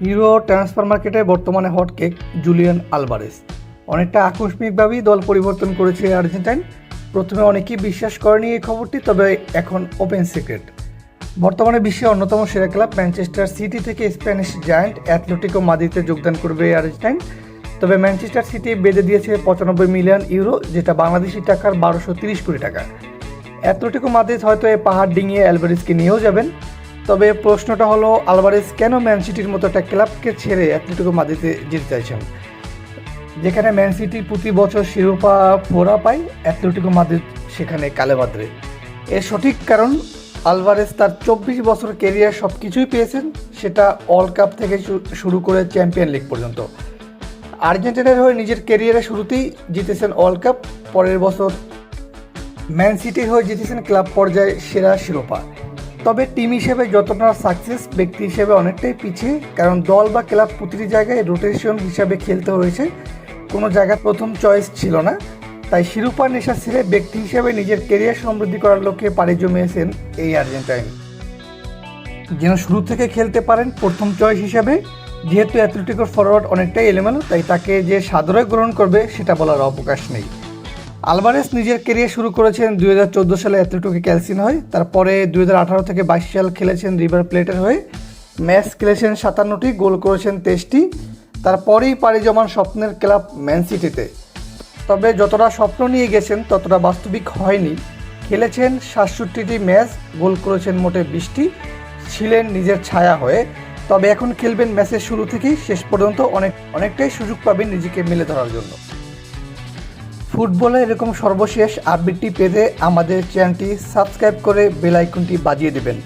Hero transfer মার্কেটে বর্তমানে hotcake Julian Alvarez. অনেকটা আকস্মিকভাবেই দল পরিবর্তন করেছে আর্জেন্টাইন। প্রথমে অনেকেই বিশ্বাস করেনি এই খবরটি, তবে এখন ওপেন সিক্রেট। বর্তমানে বিশ্বের অন্যতম সেরা ক্লাব ম্যানচেস্টার সিটি থেকে স্প্যানিশ জায়ান্ট অ্যাথলেটিকো মাদ্রিদে যোগদান করবে আর্জেন্টাইন। তবে ম্যানচেস্টার সিটি বেঁধে দিয়েছে 95 মিলিয়ন ইউরো, যেটা বাংলাদেশি টাকার 1230 কোটি টাকা। অ্যাথলেটিকো মাদ্রিদ হয়তো এই পাহাড় ডিঙিয়ে আলভারেজকে নিয়েও যাবেন। তবে প্রশ্নটা হলো, আলভারেজ কেন ম্যান সিটির মতো একটা ক্লাবকে ছেড়ে অ্যাথলেটিকো মাদ্রিদে যেতে চাইছেন, যেখানে ম্যান সিটি প্রতি বছর শিরোপা ফোরা পায়, অ্যাথলেটিকো মাদ্রিদ সেখানে কালেবাদ্রে। এর সঠিক কারণ, আলভারেজ তার 24 বছর ক্যারিয়ার সব কিছুই পেয়েছেন, সেটা ওয়ার্ল্ড কাপ থেকে শুরু করে চ্যাম্পিয়ন লিগ পর্যন্ত। আর্জেন্টিনার হয়ে নিজের ক্যারিয়ারের শুরুতেই জিতেছেন ওয়ার্ল্ড কাপ, পরের বছর ম্যান সিটির হয়ে জিতেছেন ক্লাব পর্যায়ে সেরা শিরোপা। তবে টিম হিসেবে যতটা সাকসেস, ব্যক্তি হিসেবে অনেকটাই পিছিয়ে, কারণ দল বা ক্লাব প্রতিটি জায়গায় রোটেশন হিসাবে খেলতে হয়েছে, কোনো জায়গায় প্রথম চয়েস ছিল না। তাই শিরোপার নেশা ছেড়ে ব্যক্তি হিসেবে নিজের ক্যারিয়ার সমৃদ্ধি করার লক্ষ্যে পাড়ি জমিয়েছেন এই আর্জেন্টাইন, যেন শুরু থেকে খেলতে পারেন প্রথম চয়েস হিসাবে। যেহেতু অ্যাথলেটিকোর ফরওয়ার্ড অনেকটাই এলোমেলো, তাই তাকে যে সাদরে গ্রহণ করবে সেটা বলার অবকাশ নেই। আলভারেজ নিজের ক্যারিয়ার শুরু করেছেন 2014 সালে অ্যাথলেটিকো ক্যালসিন হয়ে, তারপরে 2018 থেকে 22 সাল খেলেছেন রিভার প্লেটের হয়ে। ম্যাচ খেলেছেন 57টি, গোল করেছেন 23টি। তারপরেই পাড়ি জমান স্বপ্নের ক্লাব ম্যান সিটিতে। তবে যতটা স্বপ্ন নিয়ে গেছেন ততটা বাস্তবিক হয়নি। খেলেছেন 67টি ম্যাচ, গোল করেছেন মোটে 20টি, ছিলেন নিজের ছায়া হয়ে। তবে এখন খেলবেন ম্যাচের শুরু থেকেই শেষ পর্যন্ত, অনেকটাই সুযোগ পাবেন নিজেকে মেলে ধরার জন্য। ফুটবলে এরকম সর্বশেষ আপডেটটি পেতে আমাদের চ্যানেলটি সাবস্ক্রাইব করে বেল আইকনটি বাজিয়ে দেবেন।